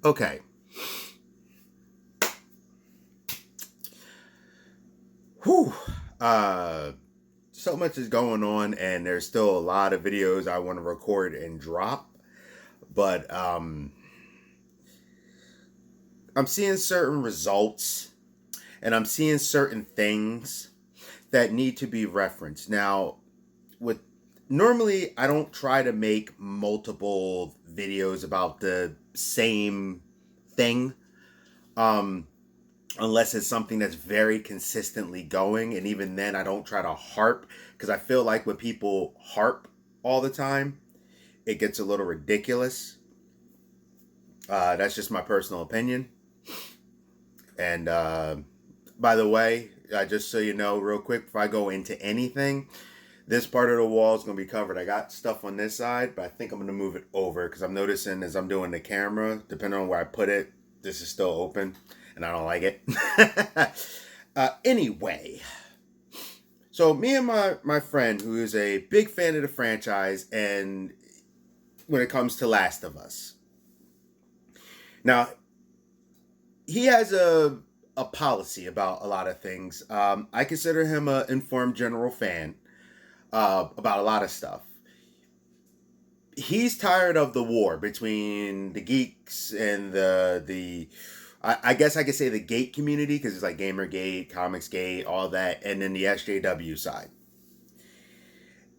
Okay. Whew. Uh, so much is going on, and there's still a lot of videos I want to record and drop. But I'm seeing certain results, and I'm seeing certain things that need to be referenced. Now, with normally I don't try to make multiple videos about the same thing. Um, unless it's something that's very consistently going. And even then, I don't try to harp because I feel like when people harp all the time, it gets a little ridiculous. That's just my personal opinion. And by the way, just so you know, real quick, before I go into anything, this part of the wall is going to be covered. I got stuff on this side, but I think I'm going to move it over because I'm noticing as I'm doing the camera, depending on where I put it, this is still open and I don't like it. Anyway, so me and my friend, who is a big fan of the franchise, and when it comes to Last of Us, now he has a policy about a lot of things. I consider him an informed general fan about a lot of stuff. He's tired of the war between the geeks and the I guess I could say the gate community, because it's like Gamergate, Comicsgate, all that, and then the SJW side.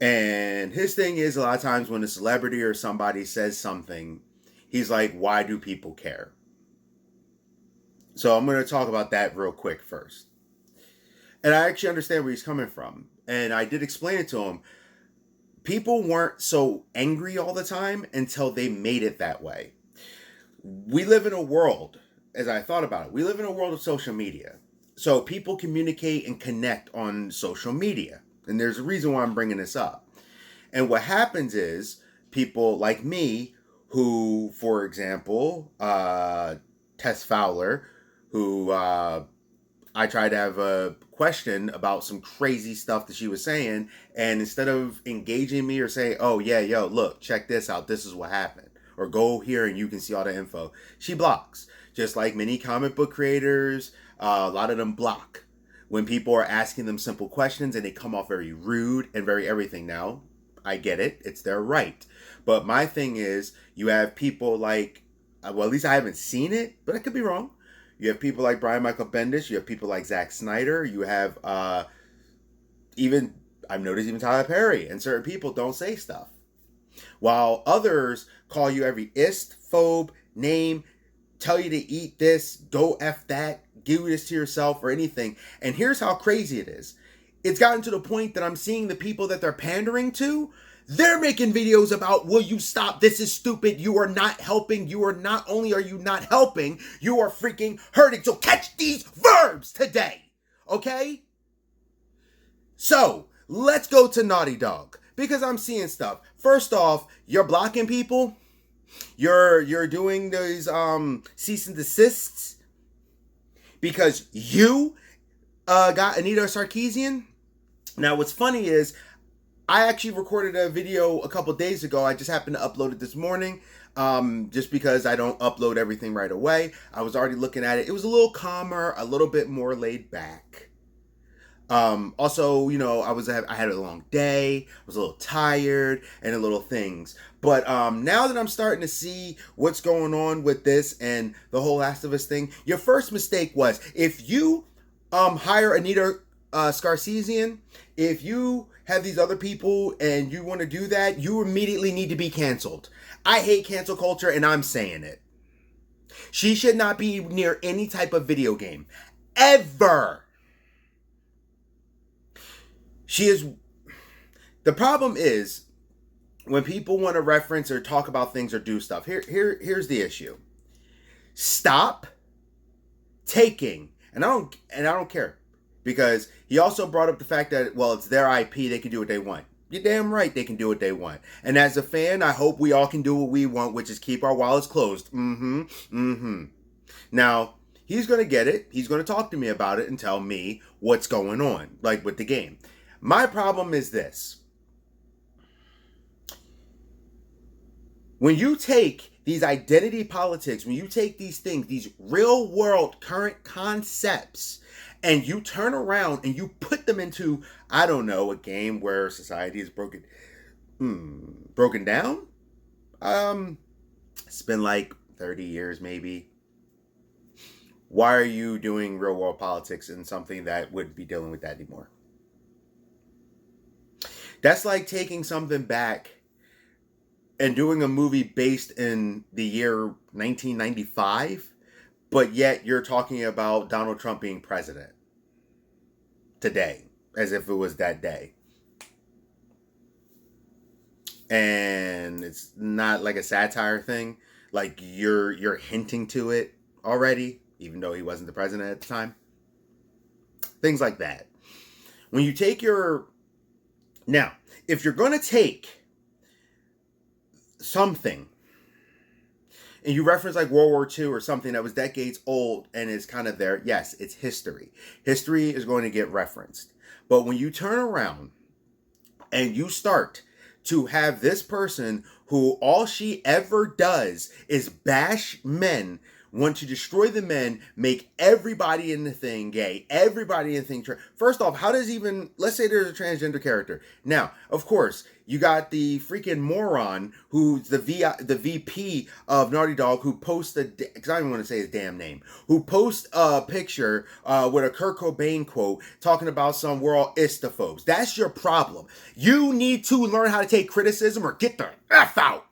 And his thing is, a lot of times when a celebrity or somebody says something, he's like, why do people care? So I'm going to talk about that real quick first. And I actually understand where he's coming from. And I did explain it to him. People weren't so angry all the time until they made it that way. We live in a world, as I thought about it, we live in a world of social media. So people communicate and connect on social media. And there's a reason why I'm bringing this up. And what happens is people like me who, for example, Tess Fowler, who I tried to have a question about some crazy stuff that she was saying, and instead of engaging me or saying, oh yeah, yo, look, check this out, this is what happened, or go here and you can see all the info, she blocks. Just like many comic book creators, a lot of them block when people are asking them simple questions and they come off very rude and very everything. Now, I get it, it's their right. But my thing is, you have people like, well, at least I haven't seen it, but I could be wrong. You have people like Brian Michael Bendis. You have people like Zack Snyder. You have even, I've noticed even Tyler Perry, and certain people don't say stuff. While others call you every ist, phobe, name, tell you to eat this, go F that, give this to yourself or anything. And here's how crazy it is. It's gotten to the point that I'm seeing the people that they're pandering to, they're making videos about, will you stop? This is stupid. You are not helping. You are not only are you not helping, you are freaking hurting. So catch these verbs today. Okay? So let's go to Naughty Dog, because I'm seeing stuff. First off, you're blocking people. You're doing those cease and desists because you got Anita Sarkeesian. Now what's funny is, I actually recorded a video a couple days ago. I just happened to upload it this morning, just because I don't upload everything right away. I was already looking at it. It was a little calmer, a little bit more laid back. Also, you know, I had a long day. I was a little tired and a little things. But now that I'm starting to see what's going on with this and the whole Last of Us thing, your first mistake was, if you hire Anita Sarkeesian, if you have these other people and you want to do that, you immediately need to be canceled. I hate cancel culture, and I'm saying it. She should not be near any type of video game. Ever. She is... The problem is, when people want to reference or talk about things or do stuff, here's the issue. Stop taking, and I don't care. Because he also brought up the fact that, well, it's their IP, they can do what they want. You're damn right they can do what they want. And as a fan, I hope we all can do what we want, which is keep our wallets closed. Now, he's going to get it. He's going to talk to me about it and tell me what's going on, like with the game. My problem is this. When you take These identity politics, when you take these things, these real world current concepts, and you turn around and you put them into, I don't know, a game where society is broken down. It's been like 30 years maybe. Why are you doing real world politics in something that would be dealing with that anymore? That's like taking something back and doing a movie based in the year 1995, but yet you're talking about Donald Trump being president today, as if it was that day. And it's not like a satire thing. Like you're hinting to it already, even though he wasn't the president at the time. Things like that. When you take your... Now, if you're going to take something and you reference like World War II or something that was decades old and is kind of there, yes, it's history. History is going to get referenced. But when you turn around and you start to have this person who all she ever does is bash men, want to destroy the men, make everybody in the thing gay, everybody in the thing... First off, how does even... Let's say there's a transgender character. Now, of course, you got the freaking moron who's the VP of Naughty Dog who posts because I don't even want to say his damn name, who posts a picture with a Kurt Cobain quote talking about some we're all istaphobes. That's your problem. You need to learn how to take criticism or get the F out.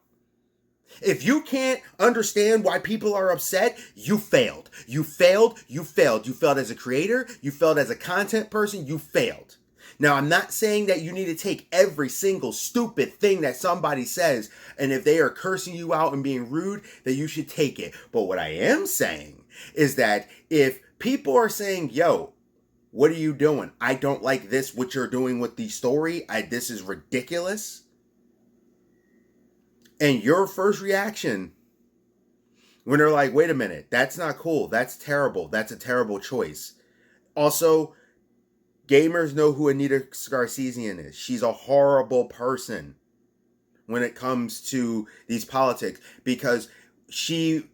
If you can't understand why people are upset, you failed. You failed. You failed. You failed as a creator. You failed as a content person. You failed. Now, I'm not saying that you need to take every single stupid thing that somebody says, and if they are cursing you out and being rude, that you should take it. But what I am saying is that if people are saying, yo, what are you doing? I don't like this, what you're doing with the story. This is ridiculous. And your first reaction when they're like, wait a minute, that's not cool. That's terrible. That's a terrible choice. Also, gamers know who Anita Sarkeesian is. She's a horrible person when it comes to these politics because she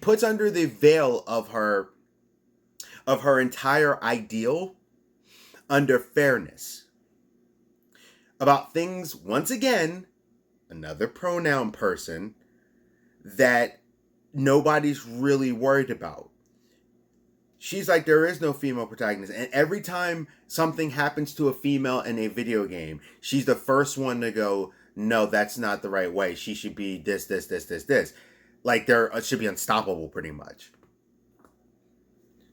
puts under the veil of her entire ideal under fairness about things, once again, another pronoun person that nobody's really worried about. She's like, there is no female protagonist. And every time something happens to a female in a video game, she's the first one to go, no, that's not the right way. She should be this. Like, there should be unstoppable, pretty much.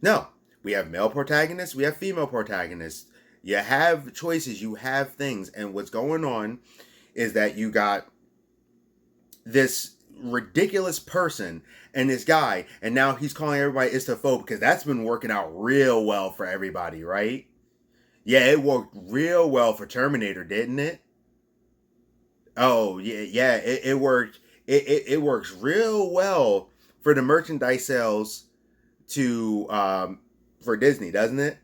No, we have male protagonists, we have female protagonists. You have choices, you have things. And what's going on is that you got this ridiculous person and this guy, and now he's calling everybody istaphobe because that's been working out real well for everybody, right? Yeah, it worked real well for Terminator, didn't it? Oh, yeah, it worked. It works real well for the merchandise sales to for Disney, doesn't it?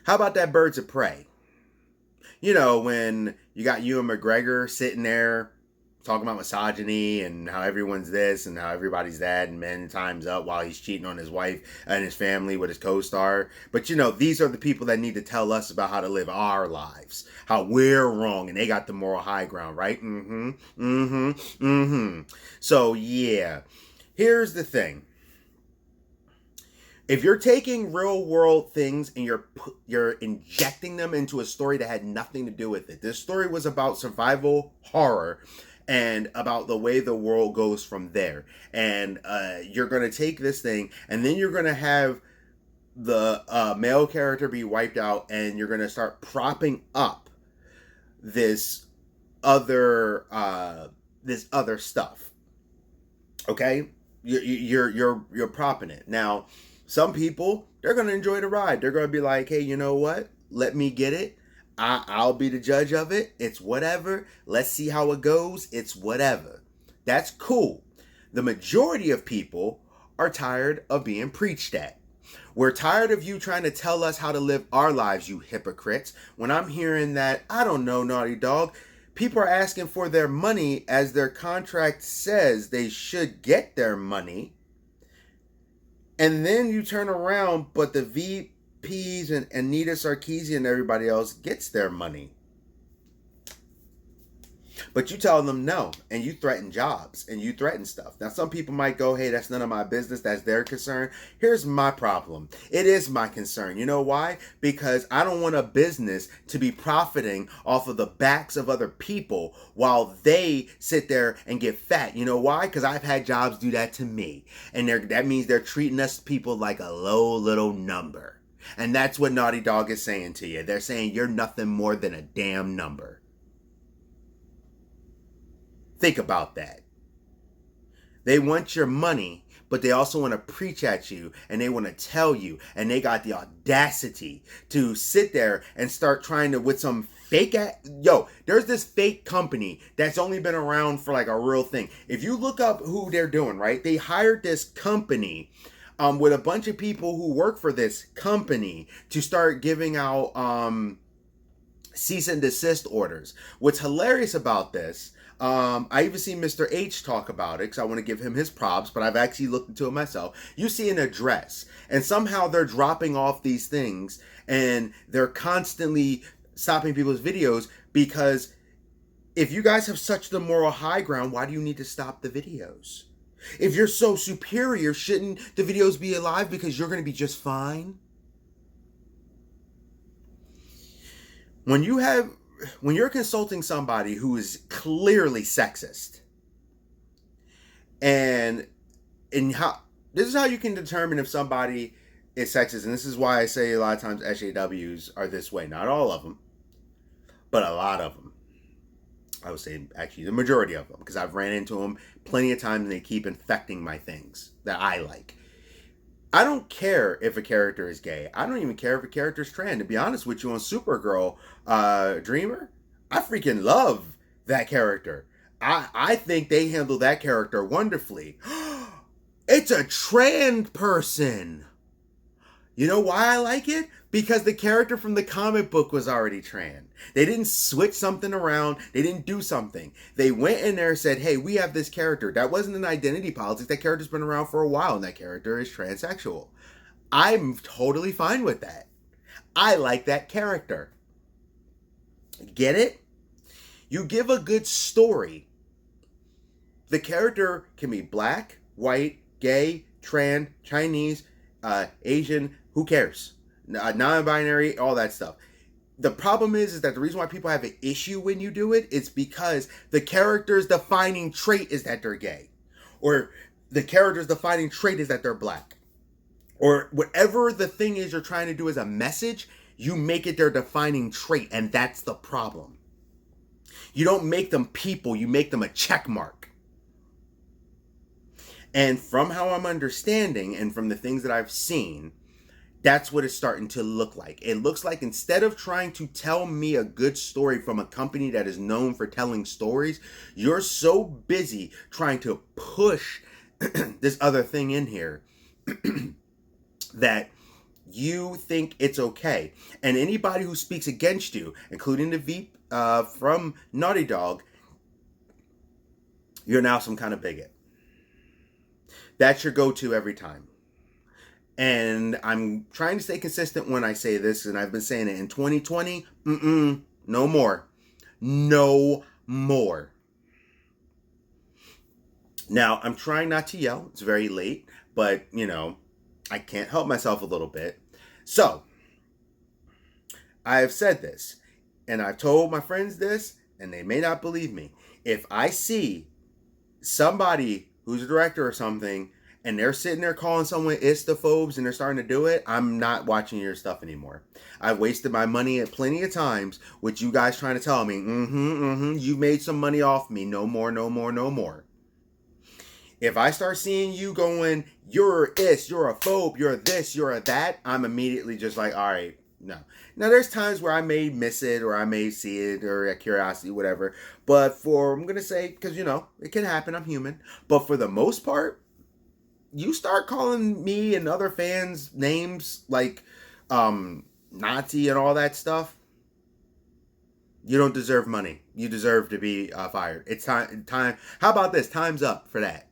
How about that Birds of Prey? You know, when you got Ewan McGregor sitting there talking about misogyny and how everyone's this and how everybody's that and men time's up while he's cheating on his wife and his family with his co-star. But, you know, these are the people that need to tell us about how to live our lives, how we're wrong, and they got the moral high ground, right? So, yeah. Here's the thing. If you're taking real world things and you're injecting them into a story that had nothing to do with it. This story was about survival horror and about the way the world goes from there. And you're going to take this thing and then you're going to have the male character be wiped out and you're going to start propping up this other stuff. Okay? You're propping it. Now, some people, they're going to enjoy the ride. They're going to be like, hey, you know what? Let me get it. I'll be the judge of it. It's whatever. Let's see how it goes. It's whatever. That's cool. The majority of people are tired of being preached at. We're tired of you trying to tell us how to live our lives, you hypocrites. When I'm hearing that, I don't know, Naughty Dog, people are asking for their money as their contract says they should get their money. And then you turn around, but the VPs and Anita Sarkeesian and everybody else gets their money. But you tell them no, and you threaten jobs, and you threaten stuff. Now, some people might go, hey, that's none of my business. That's their concern. Here's my problem. It is my concern. You know why? Because I don't want a business to be profiting off of the backs of other people while they sit there and get fat. You know why? Because I've had jobs do that to me. And that means they're treating us people like a low little number. And that's what Naughty Dog is saying to you. They're saying you're nothing more than a damn number. Think about that. They want your money, but they also want to preach at you, and they want to tell you, and they got the audacity to sit there and start trying to, with some fake there's this fake company that's only been around for like a real thing. If you look up who they're doing, right? They hired this company with a bunch of people who work for this company to start giving out cease and desist orders. What's hilarious about this, I even see Mr. H talk about it because I want to give him his props, but I've actually looked into it myself. You see an address, and somehow they're dropping off these things, and they're constantly stopping people's videos because if you guys have such the moral high ground, why do you need to stop the videos? If you're so superior, shouldn't the videos be alive because you're going to be just fine? When you're consulting somebody who is clearly sexist, and this is how you can determine if somebody is sexist, and this is why I say a lot of times SJWs are this way. Not all of them, but a lot of them. I would say actually the majority of them, because I've ran into them plenty of times and they keep infecting my things that I like. I don't care if a character is gay. I don't even care if a character is trans. To be honest with you, on Supergirl Dreamer, I freaking love that character. I think they handle that character wonderfully. It's a trans person. You know why I like it? Because the character from the comic book was already trans. They didn't switch something around. They didn't do something. They went in there and said, hey, we have this character. That wasn't an identity politics. That character's been around for a while, and that character is transsexual. I'm totally fine with that. I like that character. Get it? You give a good story. The character can be black, white, gay, trans, Chinese, Asian, who cares? Non-binary, all that stuff. The problem is that the reason why people have an issue when you do it is because the character's defining trait is that they're gay. Or the character's defining trait is that they're black. Or whatever the thing is you're trying to do as a message, you make it their defining trait, and that's the problem. You don't make them people, you make them a check mark. And from how I'm understanding and from the things that I've seen, that's what it's starting to look like. It looks like instead of trying to tell me a good story from a company that is known for telling stories, you're so busy trying to push this other thing in here that you think it's okay. And anybody who speaks against you, including the Veep from Naughty Dog, you're now some kind of bigot. That's your go-to every time. And I'm trying to stay consistent when I say this, and I've been saying it in 2020, no more. No more. Now, I'm trying not to yell. It's very late, but, I can't help myself a little bit. So, I've said this, and I've told my friends this, and they may not believe me. If I see somebody who's a director or something, and they're sitting there calling someone istophobes and they're starting to do it, I'm not watching your stuff anymore. I've wasted my money at plenty of times with you guys trying to tell me, you've made some money off me. No more, no more, no more. If I start seeing you going, you're you're a phobe, you're this, you're a that, I'm immediately just like, all right, no. Now, there's times where I may miss it or I may see it or a curiosity, whatever. But I'm going to say, because, it can happen. I'm human. But for the most part, you start calling me and other fans names like Nazi and all that stuff, You don't deserve money. You deserve to be fired. It's time. Time. How about this? Time's up for that.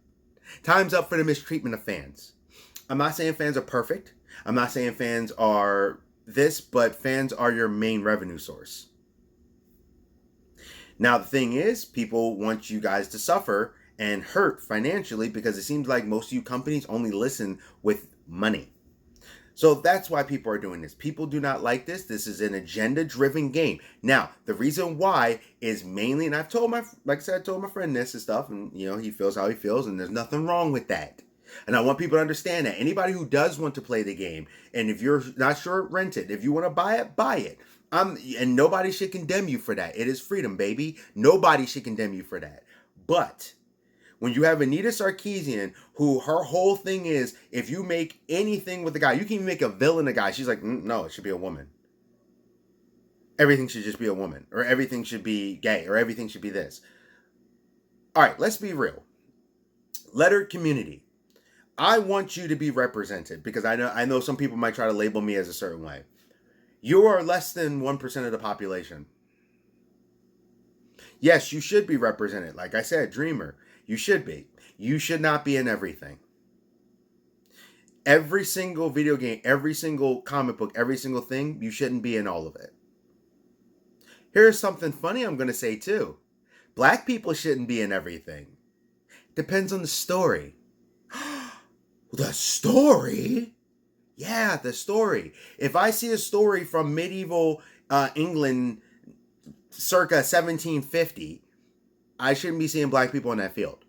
Time's up for the mistreatment of fans. I'm not saying fans are perfect. I'm not saying fans are this, but fans are your main revenue source. Now, the thing is, people want you guys to suffer and hurt financially because it seems like most of you companies only listen with money. So that's why people are doing this. People do not like this. This is an agenda-driven game. Now, the reason why is mainly, and I've told like I said, I told my friend this and stuff, and he feels how he feels, and there's nothing wrong with that. And I want people to understand that anybody who does want to play the game, and if you're not sure, rent it. If you want to buy it, buy it. And nobody should condemn you for that. It is freedom, baby. Nobody should condemn you for that. But when you have Anita Sarkeesian, who her whole thing is, if you make anything with a guy, you can even make a villain a guy. She's like, no, it should be a woman. Everything should just be a woman, or everything should be gay, or everything should be this. All right, let's be real. Lettered community. I want you to be represented because I know some people might try to label me as a certain way. You are less than 1% of the population. Yes, you should be represented. Like I said, dreamer. You should be. You should not be in everything. Every single video game, every single comic book, every single thing, you shouldn't be in all of it. Here's something funny I'm going to say too. Black people shouldn't be in everything. Depends on the story. The story? Yeah, the story. If I see a story from medieval England circa 1750, I shouldn't be seeing black people in that field.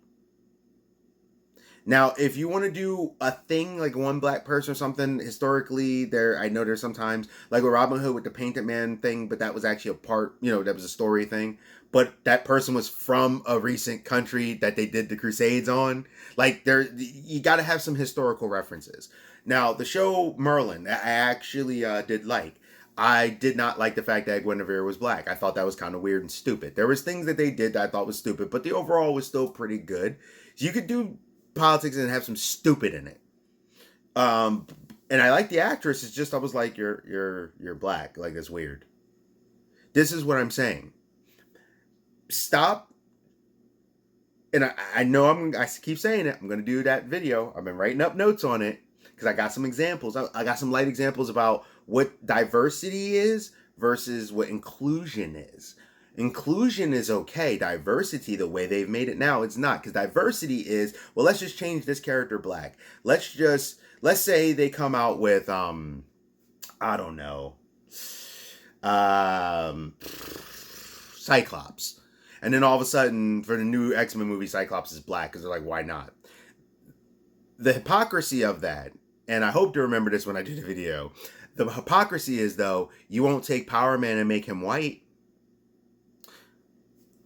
Now, if you want to do a thing like one black person or something, historically, I know there's sometimes, like with Robin Hood with the Painted Man thing, but that was actually a part, that was a story thing. But that person was from a recent country that they did the Crusades on. Like, you got to have some historical references. Now, the show Merlin, I actually did like. I did not like the fact that Guinevere was black. I thought that was kind of weird and stupid. There was things that they did that I thought was stupid, but the overall was still pretty good. You could do politics and have some stupid in it. And I like the actress. It's just I was like, you're black. Like, that's weird. This is what I'm saying. Stop. And I know I keep saying it. I'm going to do that video. I've been writing up notes on it because I got some examples. I got some light examples about what diversity is versus what inclusion is. Inclusion is okay. Diversity, the way they've made it now, it's not. Because diversity is, well, let's just change this character black. Let's say they come out with, I don't know, Cyclops. And then all of a sudden, for the new X-Men movie, Cyclops is black. Because they're like, why not? The hypocrisy of that, and I hope to remember this when I do the video, the hypocrisy is, though, you won't take Power Man and make him white.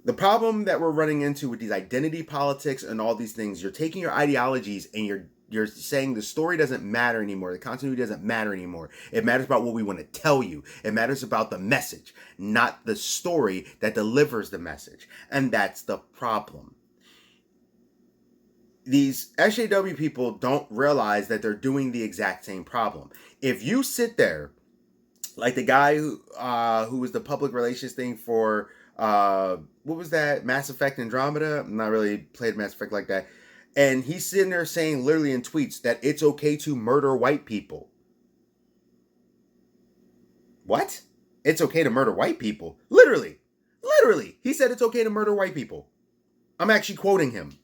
The problem that we're running into with these identity politics and all these things, you're taking your ideologies and you're saying the story doesn't matter anymore. The continuity doesn't matter anymore. It matters about what we want to tell you. It matters about the message, not the story that delivers the message. And that's the problem. These SJW people don't realize that they're doing the exact same problem. If you sit there, like the guy who was the public relations thing for, what was that? Mass Effect Andromeda? I'm not really played Mass Effect like that. And he's sitting there saying literally in tweets that it's okay to murder white people. What? It's okay to murder white people? Literally. He said it's okay to murder white people. I'm actually quoting him.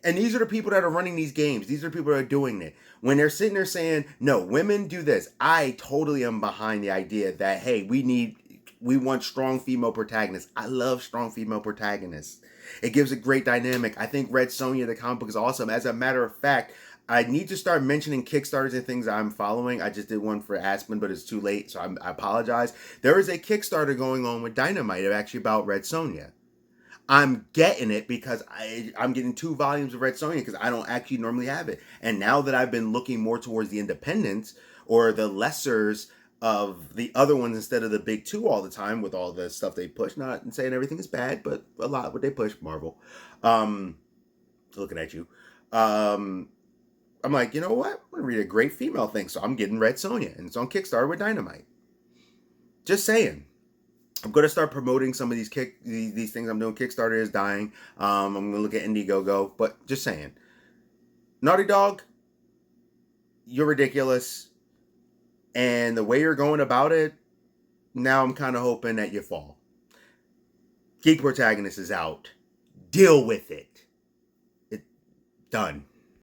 And these are the people that are running these games. These are the people that are doing it. When they're sitting there saying, no, women do this. I totally am behind the idea that, hey, we want strong female protagonists. I love strong female protagonists. It gives a great dynamic. I think Red Sonja, the comic book, is awesome. As a matter of fact, I need to start mentioning Kickstarters and things I'm following. I just did one for Aspen, but it's too late, so I apologize. There is a Kickstarter going on with Dynamite actually about Red Sonja. I'm getting it because I'm getting 2 volumes of Red Sonja because I don't actually normally have it. And now that I've been looking more towards the independents or the lessers of the other ones instead of the big 2 all the time with all the stuff they push, not saying everything is bad, but a lot of what they push, Marvel. Looking at you. I'm like, you know what? I'm going to read a great female thing. So I'm getting Red Sonja and it's on Kickstarter with Dynamite. Just saying. I'm gonna start promoting some of these things I'm doing. Kickstarter is dying. I'm gonna look at Indiegogo, but just saying, Naughty Dog, you're ridiculous, and the way you're going about it, now I'm kind of hoping that you fall. Geek Protagonist is out. Deal with it. It done.